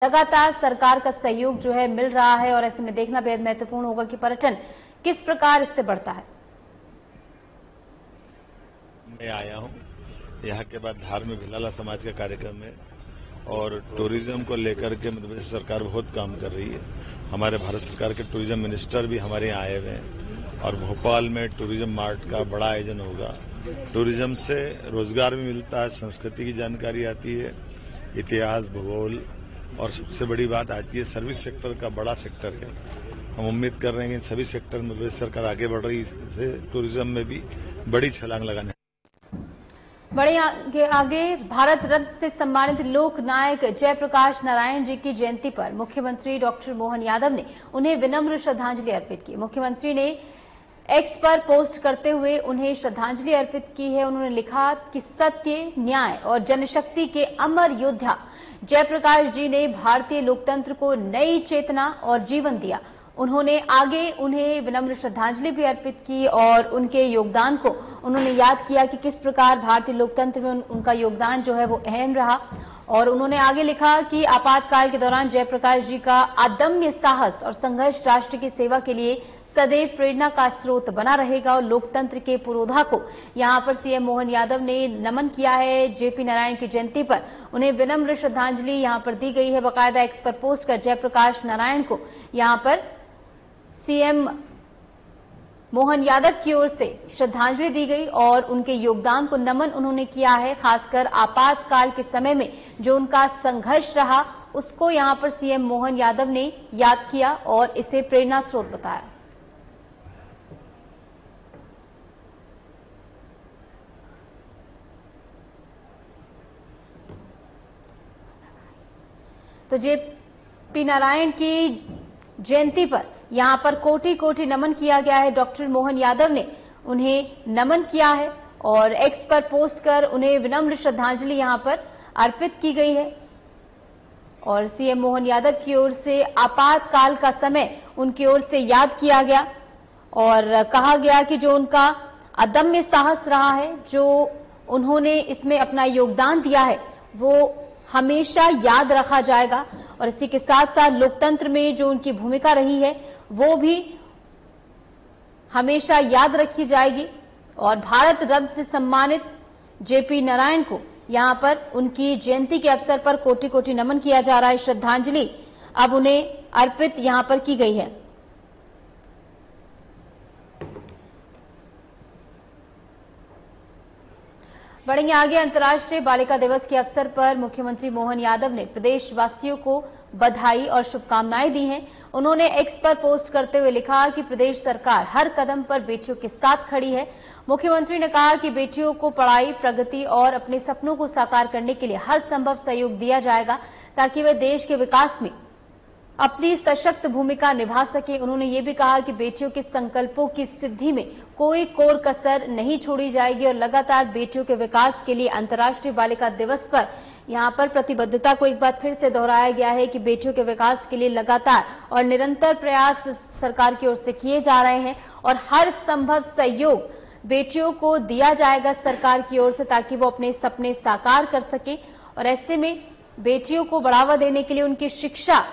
लगातार सरकार का सहयोग जो है मिल रहा है और ऐसे में देखना बेहद महत्वपूर्ण होगा कि पर्यटन किस प्रकार इससे बढ़ता है। मैं आया हूं यहाँ के बाद धार में भिलाला समाज का कार्यक्रम है और टूरिज्म को लेकर के मध्य प्रदेश सरकार बहुत काम कर रही है। हमारे भारत सरकार के टूरिज्म मिनिस्टर भी हमारे यहाँ आए हुए हैं और भोपाल में टूरिज्म मार्ट का बड़ा आयोजन होगा। टूरिज्म से रोजगार भी मिलता है, संस्कृति की जानकारी आती है, इतिहास, भूगोल और सबसे बड़ी बात आती है सर्विस सेक्टर का बड़ा सेक्टर है। हम उम्मीद कर रहे हैं कि सभी सेक्टर में प्रदेश सरकार आगे बढ़ रही है, टूरिज्म में भी बड़ी छलांग लगाने। बड़े आगे भारत रत्न से सम्मानित लोक नायक जयप्रकाश नारायण जी की जयंती पर मुख्यमंत्री डॉक्टर मोहन यादव ने उन्हें विनम्र श्रद्धांजलि अर्पित की। मुख्यमंत्री ने एक्स पर पोस्ट करते हुए उन्हें श्रद्धांजलि अर्पित की है। उन्होंने लिखा कि सत्य, न्याय और जनशक्ति के अमर योद्धा जयप्रकाश जी ने भारतीय लोकतंत्र को नई चेतना और जीवन दिया। उन्होंने आगे उन्हें विनम्र श्रद्धांजलि भी अर्पित की और उनके योगदान को उन्होंने याद किया कि किस प्रकार भारतीय लोकतंत्र में उनका योगदान जो है वो अहम रहा। और उन्होंने आगे लिखा कि आपातकाल के दौरान जयप्रकाश जी का अदम्य साहस और संघर्ष राष्ट्र की सेवा के लिए सदैव प्रेरणा का स्रोत बना रहेगा और लोकतंत्र के पुरोधा को यहां पर सीएम मोहन यादव ने नमन किया है। जेपी नारायण की जयंती पर उन्हें विनम्र श्रद्धांजलि यहां पर दी गई है। बाकायदा एक्स पर पोस्ट कर जयप्रकाश नारायण को यहां पर सीएम मोहन यादव की ओर से श्रद्धांजलि दी गई और उनके योगदान को नमन उन्होंने किया है। खासकर आपातकाल के समय में जो उनका संघर्ष रहा उसको यहां पर सीएम मोहन यादव ने याद किया और इसे प्रेरणा स्रोत बताया। तो जेपी नारायण की जयंती पर यहां पर कोटि कोटि नमन किया गया है। डॉक्टर मोहन यादव ने उन्हें नमन किया है और एक्स पर पोस्ट कर उन्हें विनम्र श्रद्धांजलि यहां पर अर्पित की गई है। और सीएम मोहन यादव की ओर से आपातकाल का समय उनकी ओर से याद किया गया और कहा गया कि जो उनका अदम्य साहस रहा है, जो उन्होंने इसमें अपना योगदान दिया है, वो हमेशा याद रखा जाएगा। और इसी के साथ साथ लोकतंत्र में जो उनकी भूमिका रही है वो भी हमेशा याद रखी जाएगी। और भारत रत्न से सम्मानित जेपी नारायण को यहां पर उनकी जयंती के अवसर पर कोटि कोटि नमन किया जा रहा है। श्रद्धांजलि अब उन्हें अर्पित यहां पर की गई है। बढ़ेंगे आगे। अंतर्राष्ट्रीय बालिका दिवस के अवसर पर मुख्यमंत्री मोहन यादव ने प्रदेशवासियों को बधाई और शुभकामनाएं दी हैं। उन्होंने एक्स पर पोस्ट करते हुए लिखा कि प्रदेश सरकार हर कदम पर बेटियों के साथ खड़ी है। मुख्यमंत्री ने कहा कि बेटियों को पढ़ाई, प्रगति और अपने सपनों को साकार करने के लिए हर संभव सहयोग दिया जाएगा ताकि वे देश के विकास में अपनी सशक्त भूमिका निभा सके। उन्होंने ये भी कहा कि बेटियों के संकल्पों की सिद्धि में कोई कोर कसर नहीं छोड़ी जाएगी और लगातार बेटियों के विकास के लिए अंतर्राष्ट्रीय बालिका दिवस पर यहां पर प्रतिबद्धता को एक बार फिर से दोहराया गया है कि बेटियों के विकास के लिए लगातार और निरंतर प्रयास सरकार की ओर से किए जा रहे हैं और हर संभव सहयोग बेटियों को दिया जाएगा सरकार की ओर से ताकि वो अपने सपने साकार कर सके। और ऐसे में बेटियों को बढ़ावा देने के लिए उनकी शिक्षा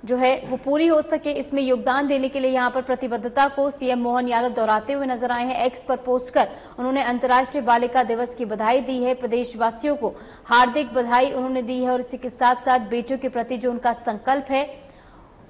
जो है वो पूरी हो सके, इसमें योगदान देने के लिए यहां पर प्रतिबद्धता को सीएम मोहन यादव दोहराते हुए नजर आए हैं। एक्स पर पोस्ट कर उन्होंने अंतर्राष्ट्रीय बालिका दिवस की बधाई दी है। प्रदेशवासियों को हार्दिक बधाई उन्होंने दी है और इसी के साथ साथ बेटियों के प्रति जो उनका संकल्प है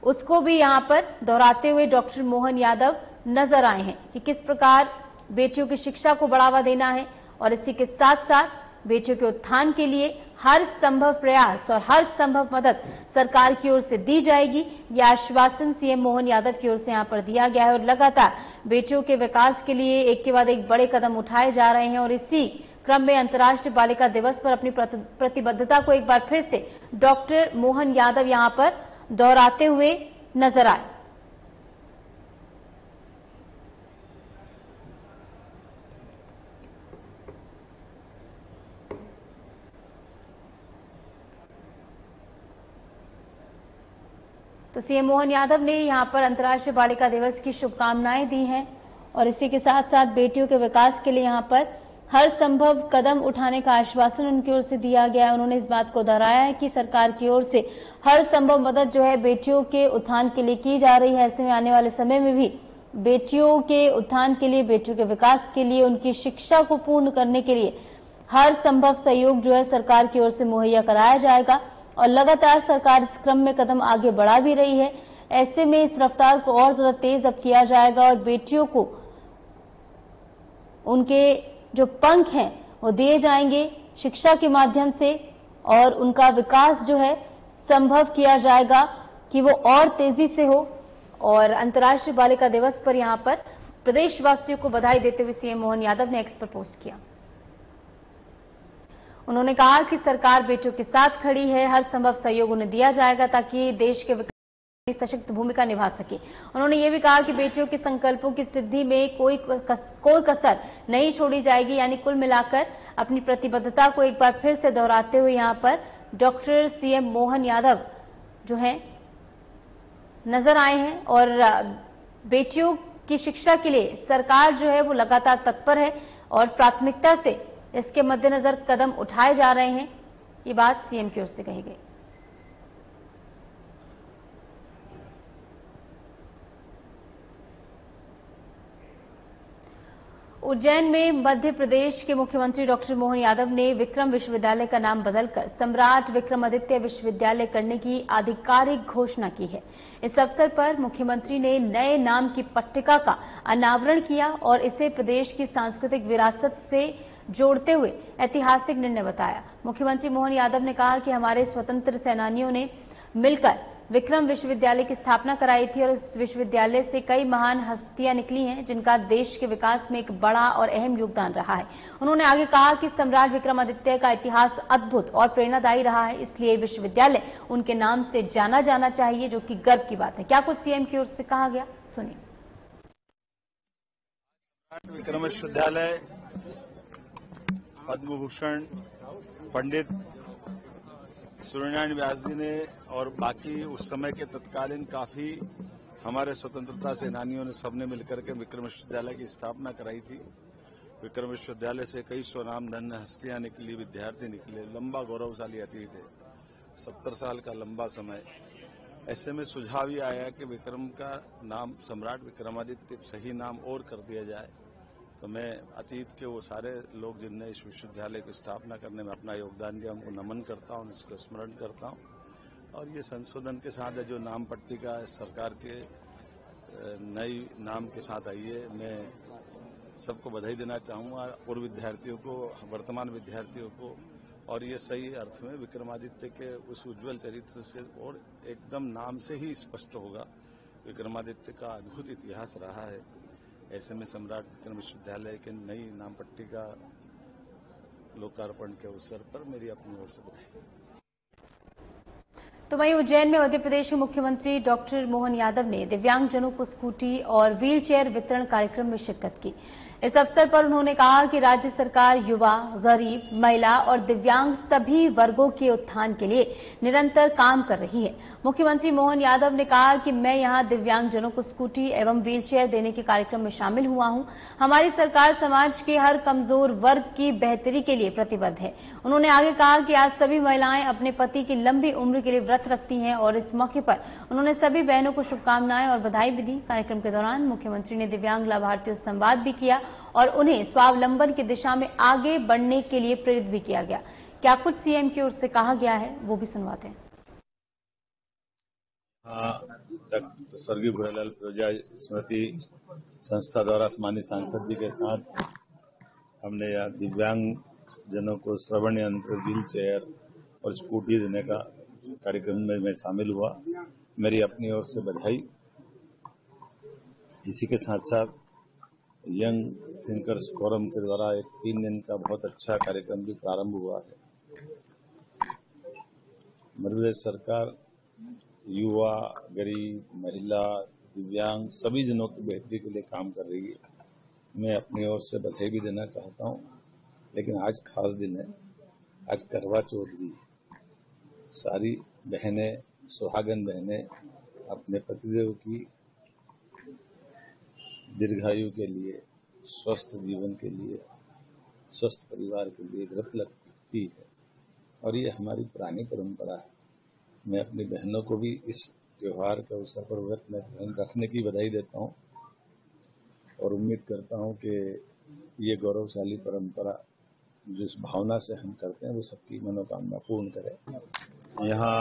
उसको भी यहां पर दोहराते हुए डॉक्टर मोहन यादव नजर आए हैं कि किस प्रकार बेटियों की शिक्षा को बढ़ावा देना है और इसी के साथ साथ बेटियों के उत्थान के लिए हर संभव प्रयास और हर संभव मदद सरकार की ओर से दी जाएगी। यह आश्वासन सीएम मोहन यादव की ओर से यहां पर दिया गया है और लगातार बेटियों के विकास के लिए एक के बाद एक बड़े कदम उठाए जा रहे हैं। और इसी क्रम में अंतर्राष्ट्रीय बालिका दिवस पर अपनी प्रतिबद्धता को एक बार फिर से डॉक्टर मोहन यादव यहां पर दोहराते हुए नजर आए। तो सीएम मोहन यादव ने यहां पर अंतर्राष्ट्रीय बालिका दिवस की शुभकामनाएं दी हैं और इसी के साथ साथ बेटियों के विकास के लिए यहां पर हर संभव कदम उठाने का आश्वासन उनकी ओर से दिया गया है। उन्होंने इस बात को दोहराया है कि सरकार की ओर से हर संभव मदद जो है बेटियों के उत्थान के लिए की जा रही है। ऐसे में आने वाले समय में भी बेटियों के उत्थान के लिए, बेटियों के विकास के लिए, उनकी शिक्षा को पूर्ण करने के लिए हर संभव सहयोग जो है सरकार की ओर से मुहैया कराया जाएगा और लगातार सरकार इस क्रम में कदम आगे बढ़ा भी रही है। ऐसे में इस रफ्तार को और ज्यादा तेज अब किया जाएगा और बेटियों को उनके जो पंख हैं वो दिए जाएंगे शिक्षा के माध्यम से और उनका विकास जो है संभव किया जाएगा कि वो और तेजी से हो। और अंतर्राष्ट्रीय बालिका दिवस पर यहां पर प्रदेशवासियों को बधाई देते हुए सीएम मोहन यादव ने एक्स पर पोस्ट किया। उन्होंने कहा कि सरकार बेटियों के साथ खड़ी है, हर संभव सहयोग उन्हें दिया जाएगा ताकि देश के विकास में सशक्त भूमिका निभा सके। उन्होंने ये भी कहा कि बेटियों के संकल्पों की सिद्धि में कोई कसर नहीं छोड़ी जाएगी। यानी कुल मिलाकर अपनी प्रतिबद्धता को एक बार फिर से दोहराते हुए यहां पर डॉक्टर सीएम मोहन यादव जो है नजर आए हैं और बेटियों की शिक्षा के लिए सरकार जो है वो लगातार तत्पर है और प्राथमिकता से इसके मद्देनजर कदम उठाए जा रहे हैं। ये बात सीएम की ओर से कही गई। उज्जैन में मध्य प्रदेश के मुख्यमंत्री डॉक्टर मोहन यादव ने विक्रम विश्वविद्यालय का नाम बदलकर सम्राट विक्रमादित्य विश्वविद्यालय करने की आधिकारिक घोषणा की है। इस अवसर पर मुख्यमंत्री ने नए नाम की पट्टिका का अनावरण किया और इसे प्रदेश की सांस्कृतिक विरासत से जोड़ते हुए ऐतिहासिक निर्णय बताया। मुख्यमंत्री मोहन यादव ने कहा कि हमारे स्वतंत्र सेनानियों ने मिलकर विक्रम विश्वविद्यालय की स्थापना कराई थी और इस विश्वविद्यालय से कई महान हस्तियां निकली हैं जिनका देश के विकास में एक बड़ा और अहम योगदान रहा है। उन्होंने आगे कहा कि सम्राट विक्रमादित्य का इतिहास अद्भुत और प्रेरणादायी रहा है, इसलिए विश्वविद्यालय उनके नाम से जाना जाना चाहिए, जो कि गर्व की बात है। क्या कुछ सीएम की ओर से कहा गया, सुनिए। विक्रम विश्वविद्यालय पद्म भूषण पंडित सूर्यनारायण व्यास जी ने और बाकी उस समय के तत्कालीन काफी हमारे स्वतंत्रता सेनानियों ने सबने मिलकर के विक्रम विश्वविद्यालय की स्थापना कराई थी। विक्रम विश्वविद्यालय से कई स्वनाम धन्य हस्तियां निकली, विद्यार्थी निकले, लंबा गौरवशाली अतीत है, 70 साल का लंबा समय। ऐसे में सुझाव ये आया कि विक्रम का नाम सम्राट विक्रमादित्य सही नाम और कर दिया जाए। तो मैं अतीत के वो सारे लोग जिनने इस विश्वविद्यालय की स्थापना करने में अपना योगदान दिया उनको नमन करता हूं, इसको स्मरण करता हूं। और ये संशोधन के साथ है जो नाम पट्टिका सरकार के नई नाम के साथ आई है, मैं सबको बधाई देना चाहूंगा, पूर्व विद्यार्थियों को, वर्तमान विद्यार्थियों को। और ये सही अर्थ में विक्रमादित्य के उस उज्जवल चरित्र से और एकदम नाम से ही स्पष्ट होगा विक्रमादित्य का अद्भुत इतिहास रहा है। ऐसे में सम्राट विक्रम विश्वविद्यालय के नई नाम पट्टिका लोकार्पण के अवसर पर मेरी अपनी ओर से बधाई। तो वहीं उज्जैन में मध्य प्रदेश के मुख्यमंत्री डॉक्टर मोहन यादव ने दिव्यांगजनों को स्कूटी और व्हील चेयर वितरण कार्यक्रम में शिरकत की। इस अवसर पर उन्होंने कहा कि राज्य सरकार युवा, गरीब, महिला और दिव्यांग सभी वर्गों के उत्थान के लिए निरंतर काम कर रही है। मुख्यमंत्री मोहन यादव ने कहा कि मैं यहां दिव्यांगजनों को स्कूटी एवं व्हील चेयर देने के कार्यक्रम में शामिल हुआ हूं। हमारी सरकार समाज के हर कमजोर वर्ग की बेहतरी के लिए प्रतिबद्ध है। उन्होंने आगे कहा कि आज सभी महिलाएं अपने पति की लंबी उम्र के लिए व्रत रखती हैं और इस मौके पर उन्होंने सभी बहनों को शुभकामनाएं और बधाई भी दी। कार्यक्रम के दौरान मुख्यमंत्री ने दिव्यांग लाभार्थियों से संवाद भी किया और उन्हें स्वावलंबन की दिशा में आगे बढ़ने के लिए प्रेरित भी किया गया। क्या कुछ सीएम की ओर से कहा गया है वो भी सुनवाते हैं। स्वर्गीय भूरेलाल प्रजा स्मृति संस्था द्वारा माननीय सांसद जी के साथ हमने यहाँ दिव्यांग जनों को श्रवण यंत्र, व्हील चेयर और स्कूटी देने का कार्यक्रम में मैं शामिल हुआ। मेरी अपनी ओर से बधाई। इसी के साथ साथ यंग थिंकर्स फोरम के द्वारा एक 3 दिन का बहुत अच्छा कार्यक्रम भी प्रारंभ हुआ है। मध्य प्रदेश सरकार युवा, गरीब, महिला, दिव्यांग सभी जनों की बेहतरी के लिए काम कर रही है। मैं अपनी ओर से बधाई भी देना चाहता हूं। लेकिन आज खास दिन है, आज करवा चौथ भी। सारी बहनें, सुहागन बहनें अपने पतिदेव की दीर्घायु के लिए, स्वस्थ जीवन के लिए, स्वस्थ परिवार के लिए व्रत लगती है और ये हमारी पुरानी परंपरा है। मैं अपनी बहनों को भी इस त्योहार के अवसर पर व्रत में रखने की बधाई देता हूँ और उम्मीद करता हूँ कि ये गौरवशाली परंपरा जिस भावना से हम करते हैं वो सबकी मनोकामना पूर्ण करे। यहाँ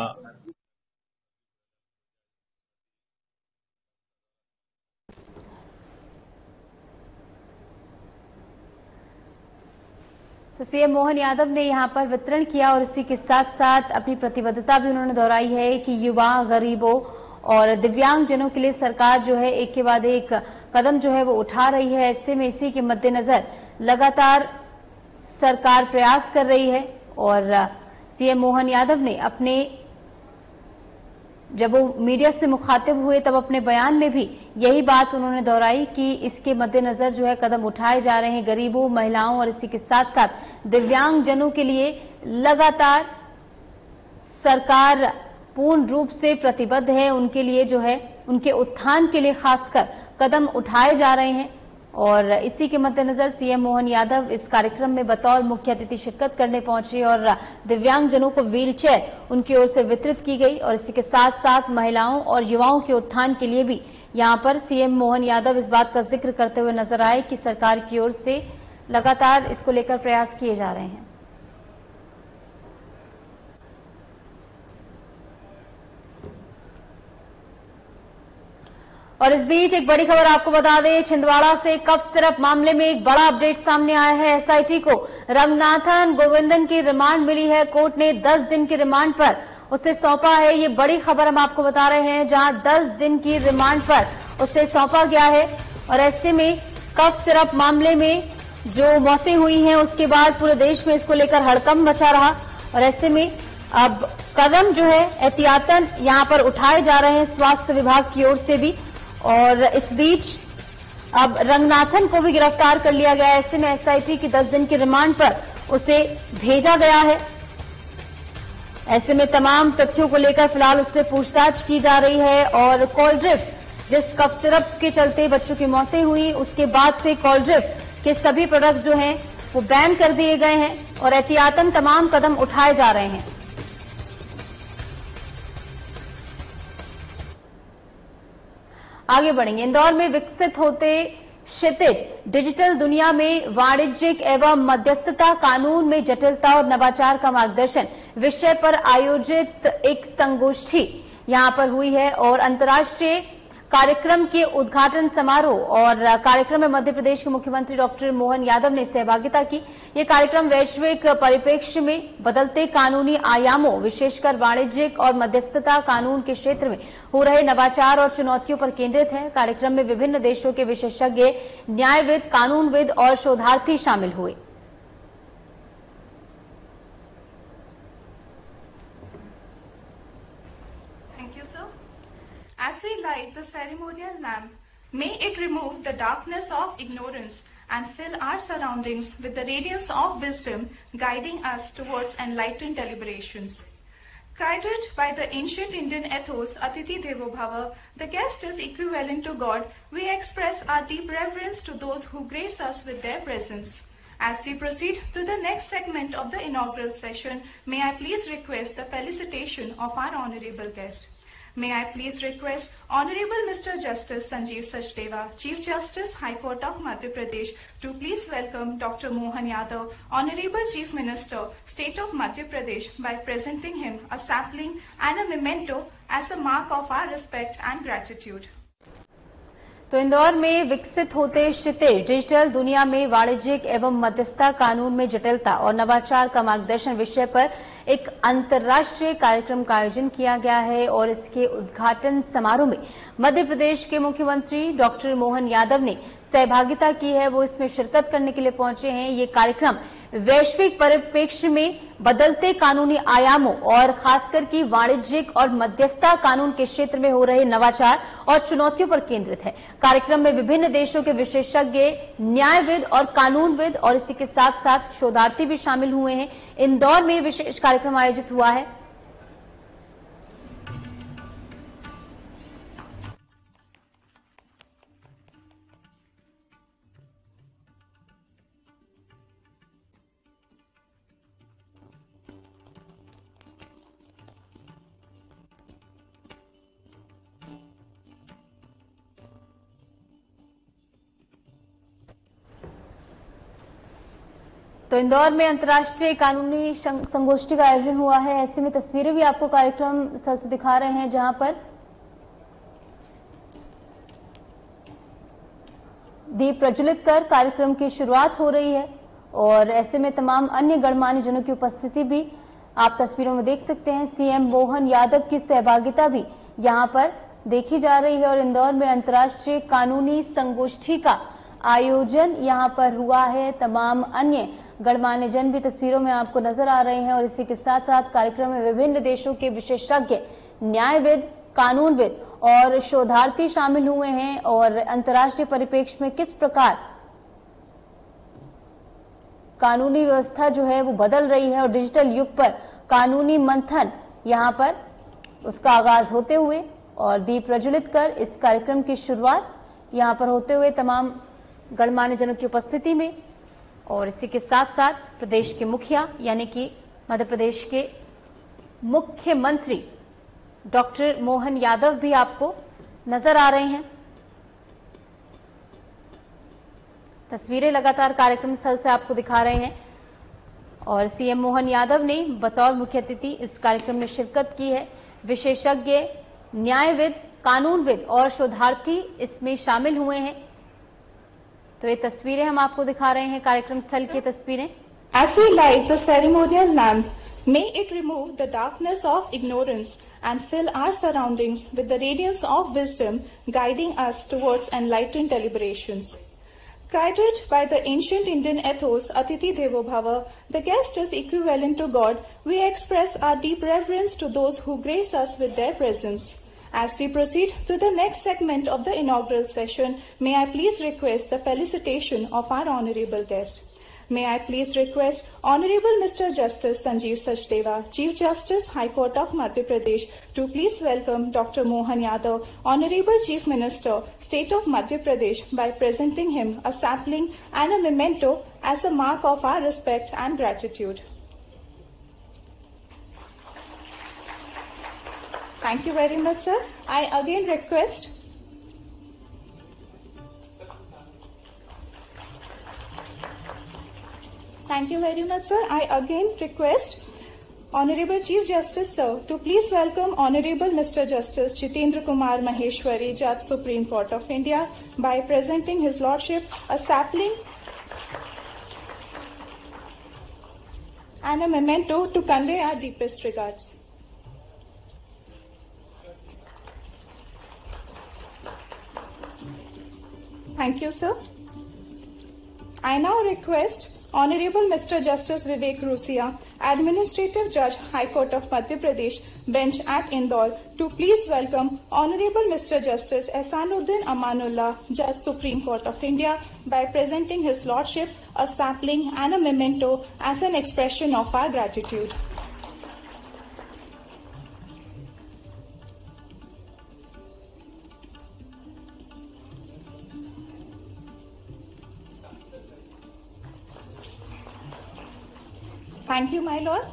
तो सीएम मोहन यादव ने यहां पर वितरण किया और इसी के साथ साथ अपनी प्रतिबद्धता भी उन्होंने दोहराई है कि युवा, गरीबों और दिव्यांगजनों के लिए सरकार जो है एक के बाद एक कदम जो है वो उठा रही है। ऐसे में इसी के मद्देनजर लगातार सरकार प्रयास कर रही है और सीएम मोहन यादव ने अपने जब वो मीडिया से मुखातिब हुए तब अपने बयान में भी यही बात उन्होंने दोहराई कि इसके मद्देनजर जो है कदम उठाए जा रहे हैं। गरीबों, महिलाओं और इसी के साथ साथ दिव्यांगजनों के लिए लगातार सरकार पूर्ण रूप से प्रतिबद्ध है। उनके लिए जो है उनके उत्थान के लिए खासकर कदम उठाए जा रहे हैं और इसी के मद्देनजर सीएम मोहन यादव इस कार्यक्रम में बतौर मुख्य अतिथि शिरकत करने पहुंचे और दिव्यांगजनों को व्हील चेयर उनकी ओर से वितरित की गई और इसी के साथ साथ महिलाओं और युवाओं के उत्थान के लिए भी यहां पर सीएम मोहन यादव इस बात का जिक्र करते हुए नजर आए कि सरकार की ओर से लगातार इसको लेकर प्रयास किए जा रहे हैं। और इस बीच एक बड़ी खबर आपको बता दें, छिंदवाड़ा से कफ सिरप मामले में एक बड़ा अपडेट सामने आया है। एसआईटी को रंगनाथन गोविंदन की रिमांड मिली है। कोर्ट ने 10 दिन की रिमांड पर उसे सौंपा है। ये बड़ी खबर हम आपको बता रहे हैं, जहां 10 दिन की रिमांड पर उसे सौंपा गया है। और ऐसे में कफ सिरप मामले में जो मौतें हुई हैं उसके बाद पूरे देश में इसको लेकर हड़कंप मचा रहा और ऐसे में अब कदम जो है एहतियातन यहां पर उठाए जा रहे हैं स्वास्थ्य विभाग की ओर से भी। और इस बीच अब रंगनाथन को भी गिरफ्तार कर लिया गया है। ऐसे में एसआईटी की 10 दिन की रिमांड पर उसे भेजा गया है। ऐसे में तमाम तथ्यों को लेकर फिलहाल उससे पूछताछ की जा रही है और कोल्ड्रिफ्ट जिस कफ सिरप के चलते बच्चों की मौतें हुई उसके बाद से कोल्ड्रिफ्ट के सभी प्रोडक्ट्स जो हैं वो बैन कर दिए गए हैं और एहतियातन तमाम कदम उठाए जा रहे हैं। आगे बढ़ेंगे। इंदौर में विकसित होते क्षितिज डिजिटल दुनिया में वाणिज्यिक एवं मध्यस्थता कानून में जटिलता और नवाचार का मार्गदर्शन विषय पर आयोजित एक संगोष्ठी यहां पर हुई है और अंतर्राष्ट्रीय कार्यक्रम के उद्घाटन समारोह और कार्यक्रम में मध्य प्रदेश के मुख्यमंत्री डॉक्टर मोहन यादव ने सहभागिता की। ये कार्यक्रम वैश्विक परिप्रेक्ष्य में बदलते कानूनी आयामों विशेषकर वाणिज्यिक और मध्यस्थता कानून के क्षेत्र में हो रहे नवाचार और चुनौतियों पर केंद्रित है। कार्यक्रम में विभिन्न देशों के विशेषज्ञ, न्यायविद, कानूनविद और शोधार्थी शामिल हुए। As we light the ceremonial lamp, may it remove the darkness of ignorance and fill our surroundings with the radiance of wisdom, guiding us towards enlightened deliberations. Guided by the ancient Indian ethos, Atithi Devo Bhava, the guest is equivalent to God, we express our deep reverence to those who grace us with their presence. As we proceed to the next segment of the inaugural session, may I please request the felicitation of our honorable guest. May I please request Honorable Mr. Justice Sanjeev Sachdeva, Chief Justice, High Court of Madhya Pradesh, to please welcome Dr. Mohan Yadav, Honorable Chief Minister, State of Madhya Pradesh, by presenting him a sapling and a memento as a mark of our respect and gratitude. तो इंदौर में विकसित होते क्षितिज digital दुनिया में वाणिज्यिक एवं मध्यस्थता कानून में जटिलता और नवाचार का मार्गदर्शन विषय पर एक अंतर्राष्ट्रीय कार्यक्रम का आयोजन किया गया है और इसके उद्घाटन समारोह में मध्य प्रदेश के मुख्यमंत्री डॉक्टर मोहन यादव ने सहभागिता की है। वो इसमें शिरकत करने के लिए पहुंचे हैं। ये कार्यक्रम वैश्विक परिप्रेक्ष्य में बदलते कानूनी आयामों और खासकर की वाणिज्यिक और मध्यस्थता कानून के क्षेत्र में हो रहे नवाचार और चुनौतियों पर केंद्रित है। कार्यक्रम में विभिन्न देशों के विशेषज्ञ, न्यायविद और कानूनविद और इसी के साथ साथ शोधार्थी भी शामिल हुए हैं। इंदौर में विशेष कार्यक्रम आयोजित हुआ है। तो इंदौर में अंतर्राष्ट्रीय कानूनी संगोष्ठी का आयोजन हुआ है। ऐसे में तस्वीरें भी आपको कार्यक्रम स्थल से दिखा रहे हैं, जहां पर दीप प्रज्वलित कर कार्यक्रम की शुरुआत हो रही है और ऐसे में तमाम अन्य गणमान्य जनों की उपस्थिति भी आप तस्वीरों में देख सकते हैं। सीएम मोहन यादव की सहभागिता भी यहां पर देखी जा रही है और इंदौर में अंतर्राष्ट्रीय कानूनी संगोष्ठी का आयोजन यहां पर हुआ है। तमाम अन्य गणमान्य जन भी तस्वीरों में आपको नजर आ रहे हैं और इसी के साथ साथ कार्यक्रम में विभिन्न देशों के विशेषज्ञ, न्यायविद, कानूनविद और शोधार्थी शामिल हुए हैं और अंतर्राष्ट्रीय परिप्रेक्ष्य में किस प्रकार कानूनी व्यवस्था जो है वो बदल रही है और डिजिटल युग पर कानूनी मंथन यहां पर उसका आगाज होते हुए और दीप प्रज्वलित कर इस कार्यक्रम की शुरुआत यहां पर होते हुए तमाम गणमान्य जनों की उपस्थिति में और इसी के साथ साथ प्रदेश के मुखिया यानी कि मध्य प्रदेश के मुख्यमंत्री डॉक्टर मोहन यादव भी आपको नजर आ रहे हैं। तस्वीरें लगातार कार्यक्रम स्थल से आपको दिखा रहे हैं और सीएम मोहन यादव ने बतौर मुख्य अतिथि इस कार्यक्रम में शिरकत की है। विशेषज्ञ, न्यायविद, कानूनविद और शोधार्थी इसमें शामिल हुए हैं। तो ये तस्वीरें हम आपको दिखा रहे हैं, कार्यक्रम स्थल की तस्वीरें। As we light the ceremonial lamp, may it remove the darkness of ignorance and fill our surroundings with the radiance of wisdom, guiding us towards enlightened deliberations. Guided by the ancient Indian ethos, Atithi Devo Bhava, the guest is equivalent to God. We express our deep reverence to those who grace us with their presence. As we proceed to the next segment of the inaugural session, may I please request the felicitation of our honorable guest. May I please request Honorable Mr. Justice Sanjeev Sachdeva, Chief Justice, High Court of Madhya Pradesh, to please welcome Dr. Mohan Yadav, Honorable Chief Minister, State of Madhya Pradesh, by presenting him a sapling and a memento as a mark of our respect and gratitude. Thank you very much, sir. I again request Thank you very much, sir. I again request Honorable Chief Justice, sir, to please welcome Honorable Mr. Justice Jitendra Kumar Maheshwari, Judge, Supreme Court of India, by presenting His Lordship a sapling and a memento to convey our deepest regards. Thank you, sir. I now request Honorable Mr. Justice Vivek Rusia, Administrative Judge, High Court of Madhya Pradesh, Bench at Indore, to please welcome Honorable Mr. Justice Ehsanuddin Amanullah, Judge, Supreme Court of India, by presenting His Lordship a sapling and a memento as an expression of our gratitude. Thank you, my lord.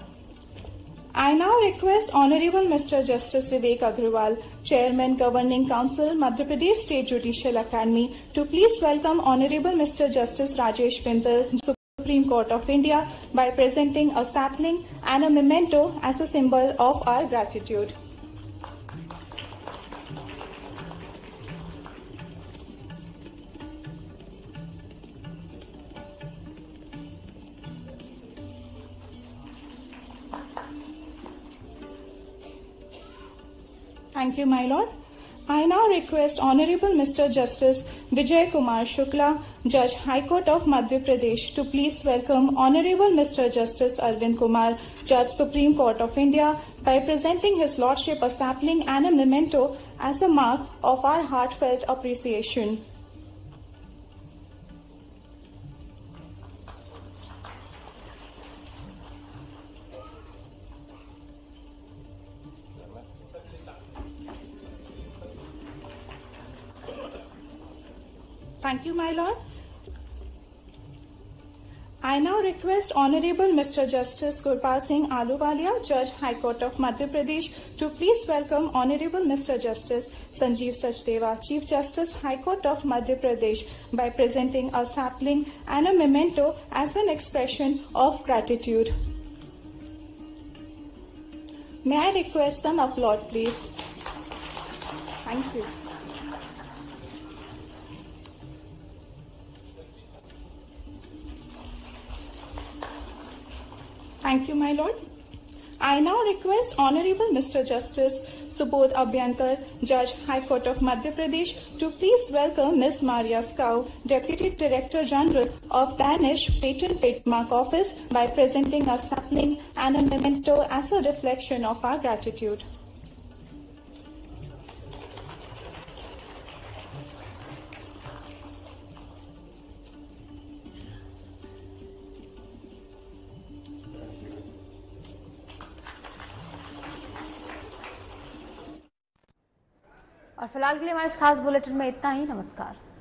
I now request Honorable Mr. Justice Vivek Agrawal, Chairman, Governing Council, Madhya Pradesh State Judicial Academy, to please welcome Honorable Mr. Justice Rajesh Bindal, Supreme Court of India, by presenting a sapling and a memento as a symbol of our gratitude. Thank you, my lord. I now request Honorable Mr. Justice Vijay Kumar Shukla, Judge, High Court of Madhya Pradesh, to please welcome Honorable Mr. Justice Arvind Kumar, Judge, Supreme Court of India, by presenting His Lordship a sapling and a memento as a mark of our heartfelt appreciation. Thank you, my lord. I now request Honorable Mr. Justice Gurpal Singh Ahluwalia, Judge High Court of Madhya Pradesh, to please welcome Honorable Mr. Justice Sanjeev Sachdeva, Chief Justice High Court of Madhya Pradesh, by presenting a sapling and a memento as an expression of gratitude. May I request some applause, please? Thank you. Thank you, my lord. I now request Honorable Mr. Justice Subodh Abhyankar, Judge High Court of Madhya Pradesh, to please welcome Ms. Maria Skau, Deputy Director General of Danish Patent Trademark Office, by presenting a sapling and a memento as a reflection of our gratitude. और फिलहाल के लिए हमारे इस खास bulletin में इतना ही। नमस्कार।